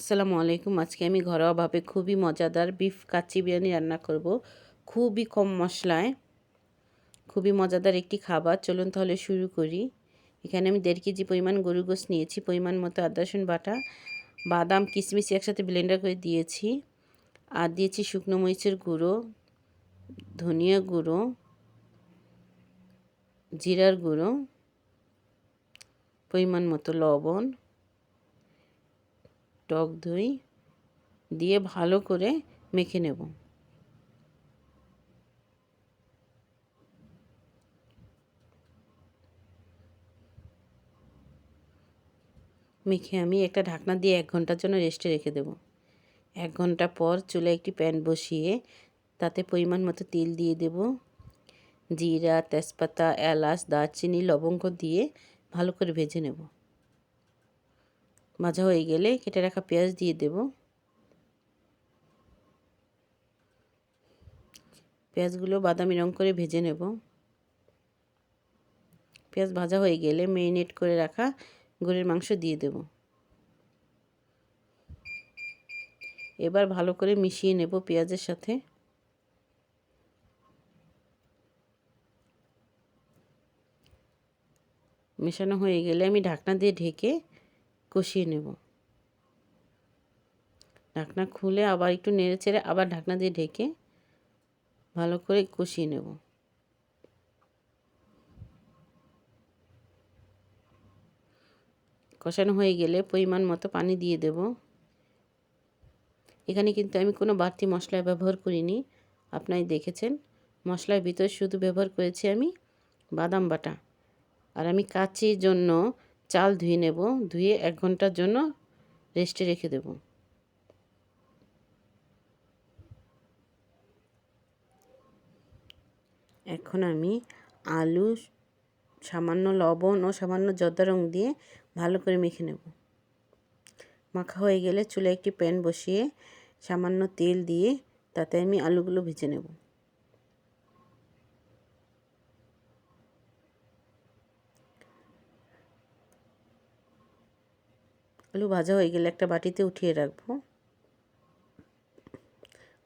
আসসালামু আলাইকুম। আজকে আমি ঘরোয়াভাবে খুবই মজাদার বিফ কাচ্চি বিরিয়ানি রান্না করব, খুবই কম মশলায়। খুবই মজাদার একটি খাবার। চলুন তাহলে শুরু করি। এখানে আমি 1.5 কেজি পরিমাণ গরুর গোশত নিয়েছি, পরিমাণ মতো আদা রসুন বাটা, বাদাম কিশমিশ একসাথে ব্লেন্ডার করে দিয়েছি। আর দিয়েছি শুকনো মরিচের গুঁড়ো, ধনিয়া গুঁড়ো, জিরার গুঁড়ো, পরিমাণ মতো লবণ, টক দই দিয়ে ভালো করে মেখে নেব। মেখে আমি একটা ঢাকনা দিয়ে 1 ঘন্টার জন্য রেস্টে রেখে দেব। 1 ঘন্টা পর চুলায় একটি প্যান বসিয়ে তাতে পরিমাণ মতো তেল দিয়ে দেব। জিরা, তেজপাতা, এলাচ, দারচিনি, লবঙ্গ দিয়ে ভালো করে ভেজে নেব। ভাজা হয়ে গেলে কেটে রাখা পেঁয়াজ দিয়ে দেব। পেঁয়াজগুলো বাদামি রং করে ভেজে নেব। পেঁয়াজ ভাজা হয়ে গেলে ম্যারিনেট করে রাখা গরুর মাংস দিয়ে দেব। এবার ভালো করে মিশিয়ে নেব পেঁয়াজের সাথে। মেশানো হয়ে গেলে আমি ঢাকনা দিয়ে ঢেকে কষিয়ে নেব। ঢাকনা খুলে আবার একটু নেড়েচেড়ে আবার ঢাকনা দিয়ে ঢেকে ভালো করে কষিয়ে নেব। কষানো হয়ে গেলে পরিমাণ মতো পানি দিয়ে দেব। এখানে কিন্তু আমি কোনো বাড়তি মশলা ব্যবহার করিনি, আপনারা দেখেছেন। মশলার ভিতরে শুধু ব্যবহার করেছি আমি বাদাম বাটা। আর আমি কাচ্চির জন্য চাল ধুয়ে নেব, ধুয়ে 1 ঘন্টার জন্য রেস্টে রেখে দেব। এখন আমি আলু, সামান্য লবণ ও সামান্য জর্দা রং দিয়ে ভালো করে মেখে নেব। মাখা হয়ে গেলে চুলায় একটি প্যান বসিয়ে সামান্য তেল দিয়ে তাতে আমি আলুগুলো ভেজে নেব। আলু ভাজা হয়ে গেলে একটা বাটিতে উঠিয়ে রাখবো।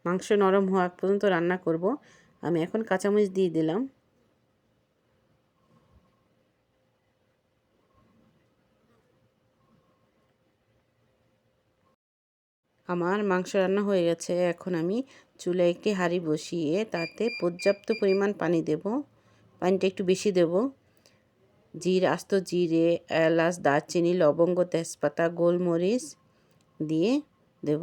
মাংস নরম হওয়া পর্যন্ত রান্না করব। আমি এখন কাঁচামরিচ দিয়ে দিলাম। আমার মাংস রান্না হয়ে গেছে। এখন আমি চুলায় একটি হাঁড়ি বসিয়ে তাতে পর্যাপ্ত পরিমাণ পানি দেব। পানিটা একটু বেশি দেব। আস্ত জিরে, এলাচ, দারচিনি, লবঙ্গ, তেজপাতা, গোলমরিচ দিয়ে দেব।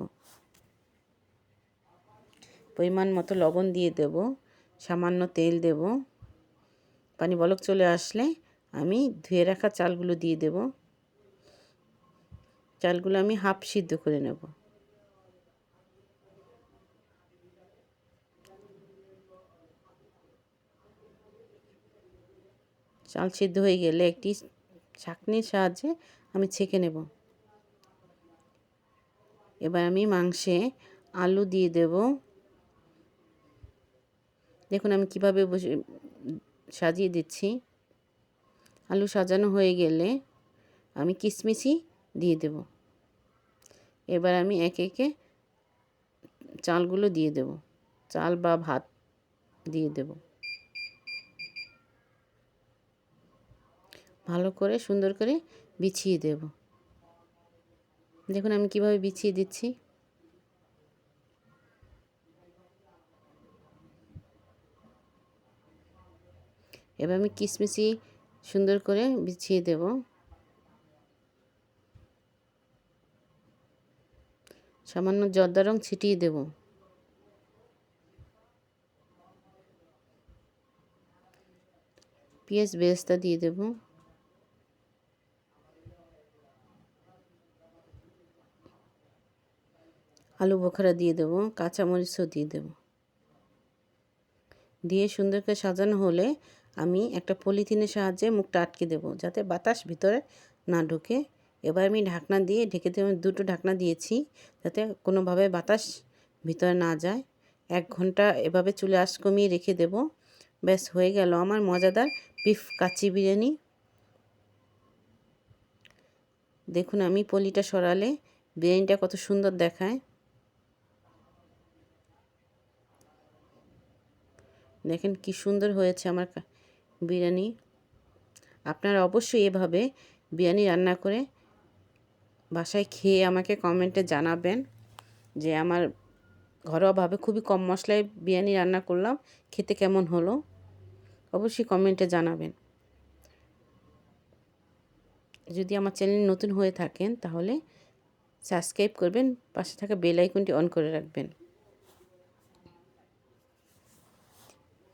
পরিমাণ মতো লবণ দিয়ে দেব। সামান্য তেল দেব। পানি বলক চলে আসলে আমি ধুয়ে রাখা চালগুলো দিয়ে দেব। চালগুলো আমি হাফ সিদ্ধ করে নেব। চাল সিদ্ধ হয়ে গেলে একটি ছাঁকনির সাহায্যে আমি ছেঁকে নেব। এবার আমি মাংসে আলু দিয়ে দেব। দেখুন আমি কিভাবে সাজিয়ে দিচ্ছি। আলু সাজানো হয়ে গেলে আমি কিশমিশই দিয়ে দেব। এবার আমি একে একে চালগুলো দিয়ে দেব। চাল বা ভাত দিয়ে দেব। ভালো করে সুন্দর করে বিছিয়ে দেব। দেখুন আমি কিভাবে বিছিয়ে দিচ্ছি। এবার আমি কিশমিশি সুন্দর করে বিছিয়ে দেব। সামান্য জর্দা রং ছিটিয়ে দেব। পেঁয়াজ বেরেস্তা দিয়ে দেব। আলু বোখারা দিয়ে দেব। কাঁচামরিচও দিয়ে দেব। দিয়ে সুন্দর করে সাজানো হলে আমি একটা পলিথিনের সাহায্যে মুখটা আটকে দেব, যাতে বাতাস ভিতরে না ঢোকে। এবার আমি ঢাকনা দিয়ে ঢেকে দেব। দুটো ঢাকনা দিয়েছি যাতে কোনোভাবে বাতাস ভিতরে না যায়। 1 ঘন্টা এভাবে চুলে আঁচ কমিয়ে রেখে দেব। ব্যাস হয়ে গেল আমার মজাদার বিফ কাচ্চি বিরিয়ানি। দেখুন আমি পলিটা সরালে বিরিয়ানিটা কত সুন্দর দেখায়। দেখেন কি সুন্দর হয়েছে আমার বিরিয়ানি। আপনারা অবশ্যই এভাবে বিরিয়ানি রান্না করে বাসায় খেয়ে আমাকে কমেন্টে জানাবেন যে আমার ঘরোয়াভাবে খুবই কম মশলায় বিরিয়ানি রান্না করলাম, খেতে কেমন হলো। অবশ্যই কমেন্টে জানাবেন। যদি আমার চ্যানেল নতুন হয়ে থাকেন তাহলে সাবস্ক্রাইব করবেন, পাশে থাকা বেল আইকনটি অন করে রাখবেন।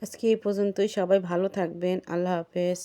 আজকে এই পর্যন্তই। সবাই ভালো থাকবেন। আল্লাহ হাফেজ।